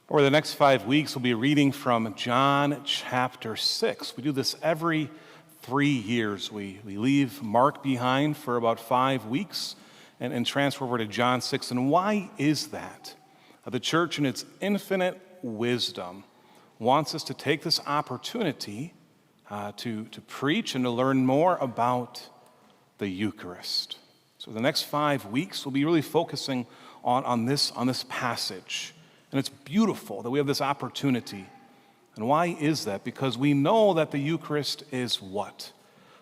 Over the next 5 weeks, we'll be reading from John chapter 6. We do this every 3 years. We leave Mark behind for about 5 weeks and transfer over to John 6. And why is that? The church, in its infinite wisdom, wants us to take this opportunity to preach and to learn more about the Eucharist. So the next 5 weeks, we'll be really focusing on this passage. And it's beautiful that we have this opportunity. And why is that? Because we know that the Eucharist is what?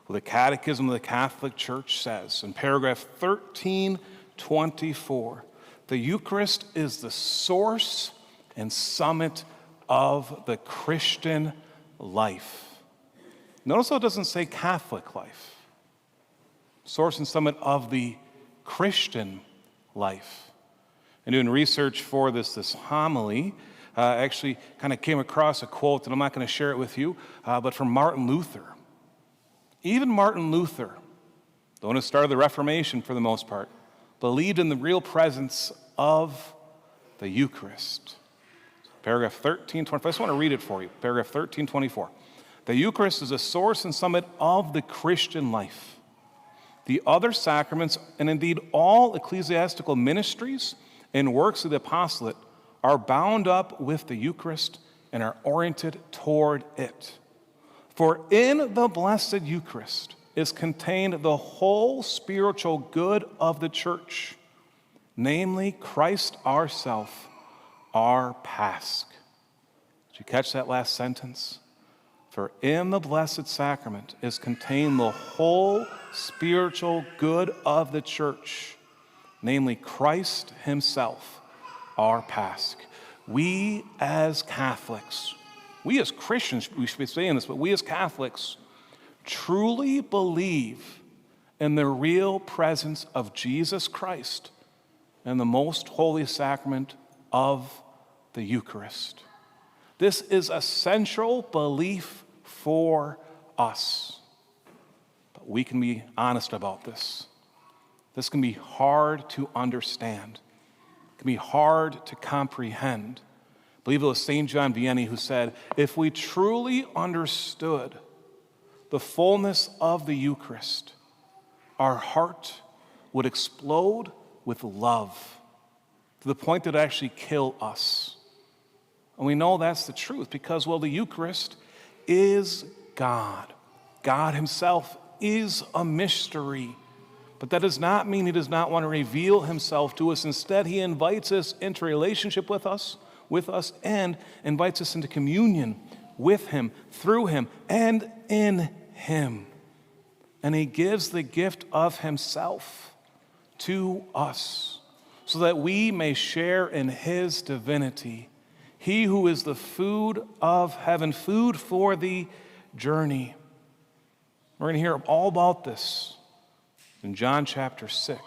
Well, the Catechism of the Catholic Church says in paragraph 1324, the Eucharist is the source and summit of the Christian life. Notice how it doesn't say Catholic life. Source and summit of the Christian life. And doing research for this homily, I actually kind of came across a quote, and I'm not going to share it with you, but from Martin Luther. Even Martin Luther, the one who started the Reformation for the most part, believed in the real presence of the Eucharist. Paragraph 1324, I just want to read it for you. Paragraph 1324. The Eucharist is a source and summit of the Christian life. The other sacraments, and indeed all ecclesiastical ministries and works of the apostolate, are bound up with the Eucharist and are oriented toward it. For in the blessed Eucharist is contained the whole spiritual good of the church, namely Christ ourself, our Pasch. Did you catch that last sentence? For in the blessed sacrament is contained the whole spiritual good of the church, namely Christ himself, our Pasch. We as Catholics, we as Christians, we should be saying this, but we as Catholics truly believe in the real presence of Jesus Christ and the most holy sacrament of the Eucharist. This is a central belief for us. But we can be honest about this. This can be hard to understand. It can be hard to comprehend. I believe it was St. John Vianney who said, if we truly understood the fullness of the Eucharist, our heart would explode with love to the point that it actually kill us. And we know that's the truth because, well, the Eucharist is God. God himself is a mystery. But that does not mean he does not want to reveal himself to us. Instead, he invites us into relationship with us, and invites us into communion with him, through him, and in him. And he gives the gift of himself to us so that we may share in his divinity. He who is the food of heaven, food for the journey. We're going to hear all about this in John chapter 6.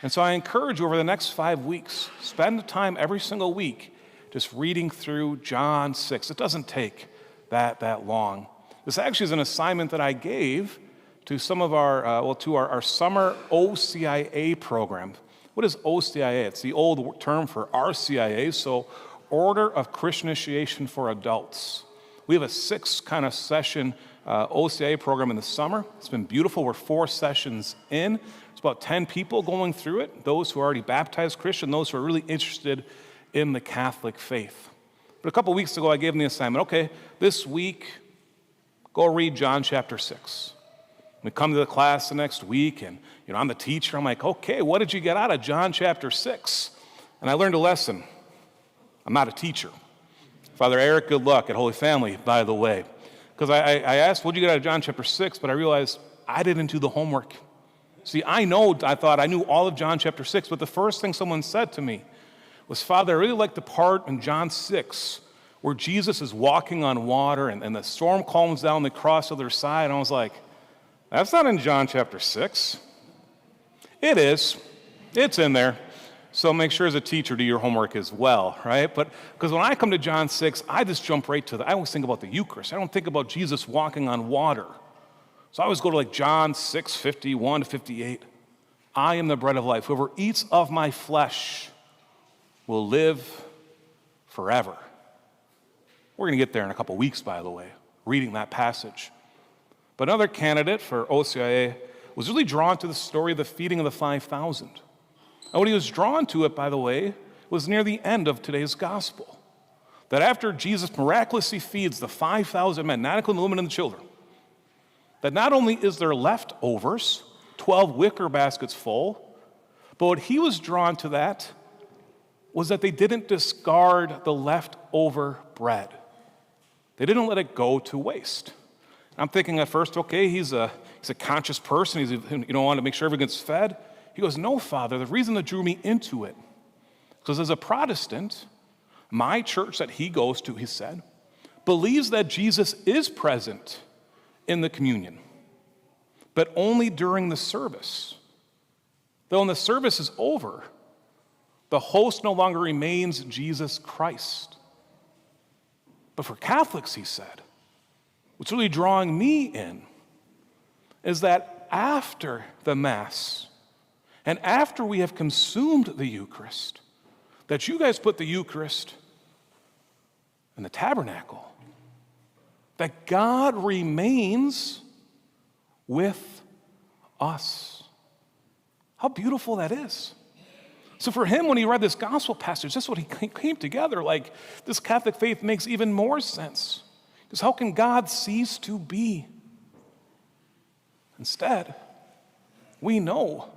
And so I encourage you over the next 5 weeks, spend the time every single week just reading through John 6. It doesn't take that long. This actually is an assignment that I gave to some of our summer OCIA program. What is OCIA? It's the old term for RCIA, so Order of Christian Initiation for Adults. We have a 6 kind of session OCIA program in the summer. It's been beautiful. We're 4 sessions in. It's about 10 people going through it, those who are already baptized Christian, those who are really interested in the Catholic faith. But a couple weeks ago, I gave them the assignment, okay, this week, go read John chapter 6. We come to the class the next week, and I'm the teacher. I'm like, okay, what did you get out of John chapter 6? And I learned a lesson. I'm not a teacher. Father Eric, good luck at Holy Family, by the way. Because I asked, what did you get out of John chapter 6? But I realized I didn't do the homework. See, I thought I knew all of John chapter 6, but the first thing someone said to me was, Father, I really like the part in John 6 where Jesus is walking on water and the storm calms down, they cross to the other side. And I was like, that's not in John chapter 6. It is. It's in there. So make sure as a teacher do your homework as well, right? But because when I come to John 6, I just jump right to I always think about the Eucharist. I don't think about Jesus walking on water. So I always go to like John 6, 51 to 58. I am the bread of life. Whoever eats of my flesh will live forever. We're going to get there in a couple weeks, by the way, reading that passage. But another candidate for OCIA was really drawn to the story of the feeding of the 5,000. And what he was drawn to it, by the way, was near the end of today's gospel. That after Jesus miraculously feeds the 5,000 men, not including the women and the children, that not only is there leftovers, 12 wicker baskets full, but what he was drawn to that was that they didn't discard the leftover bread. They didn't let it go to waste. I'm thinking at first, okay, he's a conscious person. He's wanting to make sure everyone gets fed. He goes, no, Father, the reason that drew me into it, because as a Protestant, my church that he goes to, he said, believes that Jesus is present in the communion, but only during the service. Though when the service is over, the host no longer remains Jesus Christ. But for Catholics, he said, what's really drawing me in is that after the Mass and after we have consumed the Eucharist, that you guys put the Eucharist in the tabernacle, that God remains with us. How beautiful that is. So for him, when he read this gospel passage, that's what he came together. Like, this Catholic faith makes even more sense. Because how can God cease to be? Instead, we know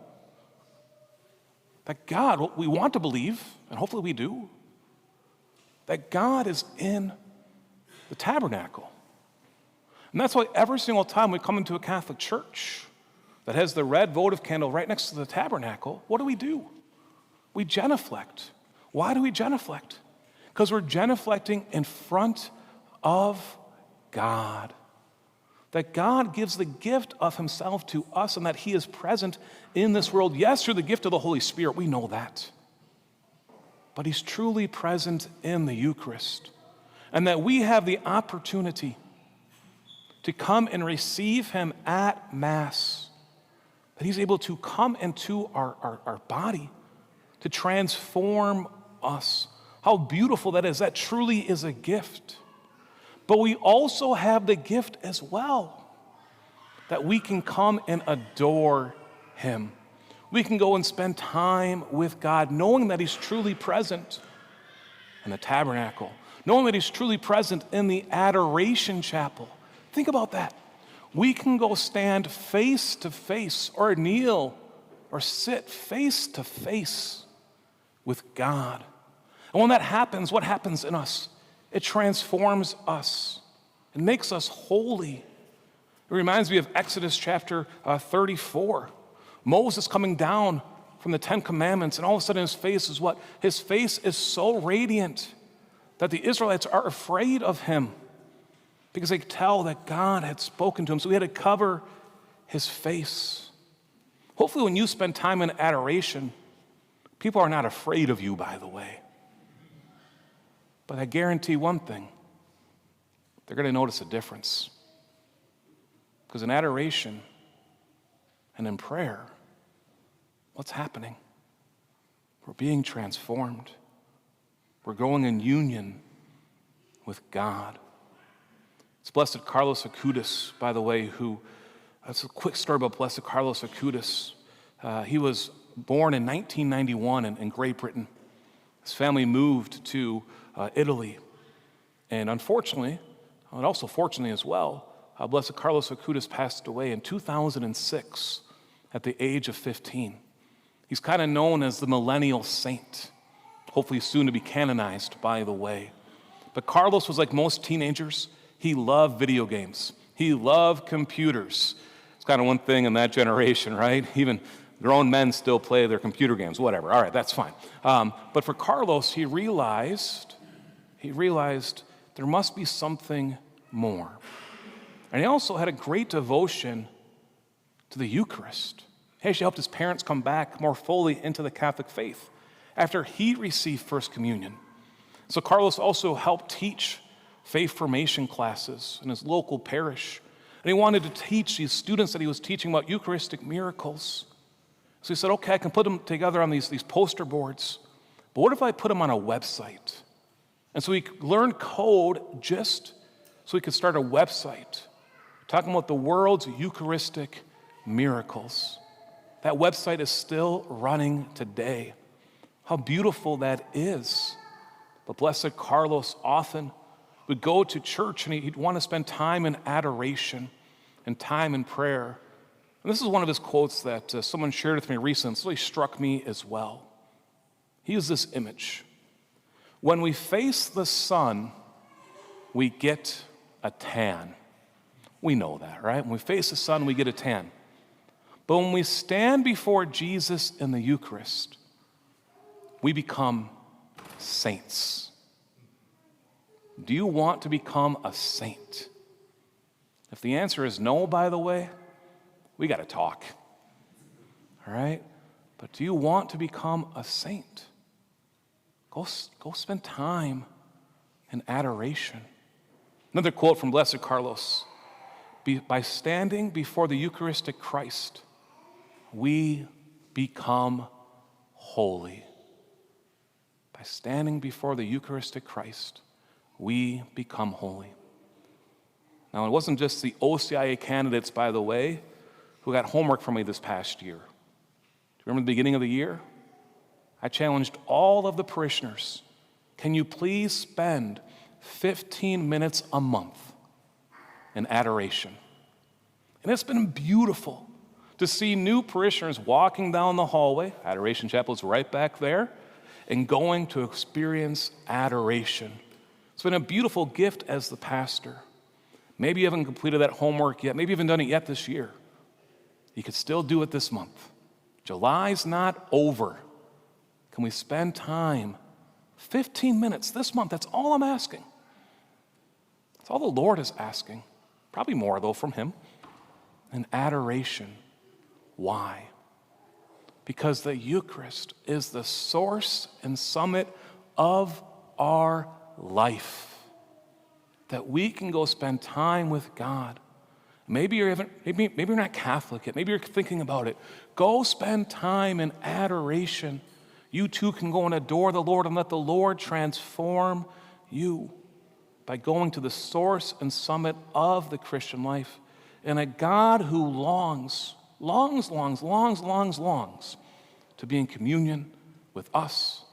that God, what we want to believe, and hopefully we do, that God is in the tabernacle. And that's why every single time we come into a Catholic church that has the red votive candle right next to the tabernacle, what do? We genuflect. Why do we genuflect? Because we're genuflecting in front of God. That God gives the gift of himself to us and that he is present in this world. Yes, through the gift of the Holy Spirit, we know that. But he's truly present in the Eucharist. And that we have the opportunity to come and receive him at Mass. That he's able to come into our body to transform us. How beautiful that is. That truly is a gift. But we also have the gift as well that we can come and adore him. We can go and spend time with God, knowing that he's truly present in the tabernacle, knowing that he's truly present in the adoration chapel. Think about that. We can go stand face to face or kneel or sit face to face with God. And when that happens, what happens in us? It transforms us. It makes us holy. It reminds me of Exodus chapter 34. Moses coming down from the 10 Commandments, and all of a sudden his face is what? His face is so radiant that the Israelites are afraid of him because they could tell that God had spoken to him. So he had to cover his face. Hopefully when you spend time in adoration, people are not afraid of you, by the way. But I guarantee one thing, they're going to notice a difference. Because in adoration and in prayer, what's happening? We're being transformed. We're going in union with God. It's Blessed Carlos Acutis, by the way, that's a quick story about Blessed Carlos Acutis. He was born in 1991 in Great Britain. His family moved to Italy. And unfortunately, and also fortunately as well, Blessed Carlos Acutis passed away in 2006 at the age of 15. He's kind of known as the millennial saint, hopefully soon to be canonized, by the way. But Carlos was like most teenagers. He loved video games. He loved computers. It's kind of one thing in that generation, right? Even grown men still play their computer games, whatever. All right, that's fine. But for Carlos, he realized there must be something more. And he also had a great devotion to the Eucharist. He actually helped his parents come back more fully into the Catholic faith after he received First Communion. So Carlos also helped teach faith formation classes in his local parish. And he wanted to teach these students that he was teaching about Eucharistic miracles. So he said, okay, I can put them together on these poster boards, but what if I put them on a website? And so we learned code just so we could start a website talking about the world's Eucharistic miracles. That website is still running today. How beautiful that is. But Blessed Carlos often would go to church and he'd want to spend time in adoration and time in prayer. And this is one of his quotes that someone shared with me recently. It really struck me as well. He used this image. When we face the sun, we get a tan. We know that, right? When we face the sun, we get a tan. But when we stand before Jesus in the Eucharist, we become saints. Do you want to become a saint? If the answer is no, by the way, we got to talk. All right? But do you want to become a saint? Go spend time in adoration. Another quote from Blessed Carlos. By standing before the Eucharistic Christ, we become holy. By standing before the Eucharistic Christ, we become holy. Now, it wasn't just the OCIA candidates, by the way, who got homework from me this past year. Do you remember the beginning of the year? I challenged all of the parishioners, can you please spend 15 minutes a month in adoration? And it's been beautiful to see new parishioners walking down the hallway, Adoration Chapel is right back there, and going to experience adoration. It's been a beautiful gift as the pastor. Maybe you haven't completed that homework yet. Maybe you haven't done it yet this year. You could still do it this month. July's not over. Can we spend time, 15 minutes this month? That's all I'm asking. That's all the Lord is asking. Probably more, though, from him. And adoration. Why? Because the Eucharist is the source and summit of our life. That we can go spend time with God. Maybe you're not Catholic yet. Maybe you're thinking about it. Go spend time in adoration. You too can go and adore the Lord and let the Lord transform you by going to the source and summit of the Christian life. And a God who longs to be in communion with us,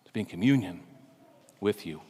to be in communion with you.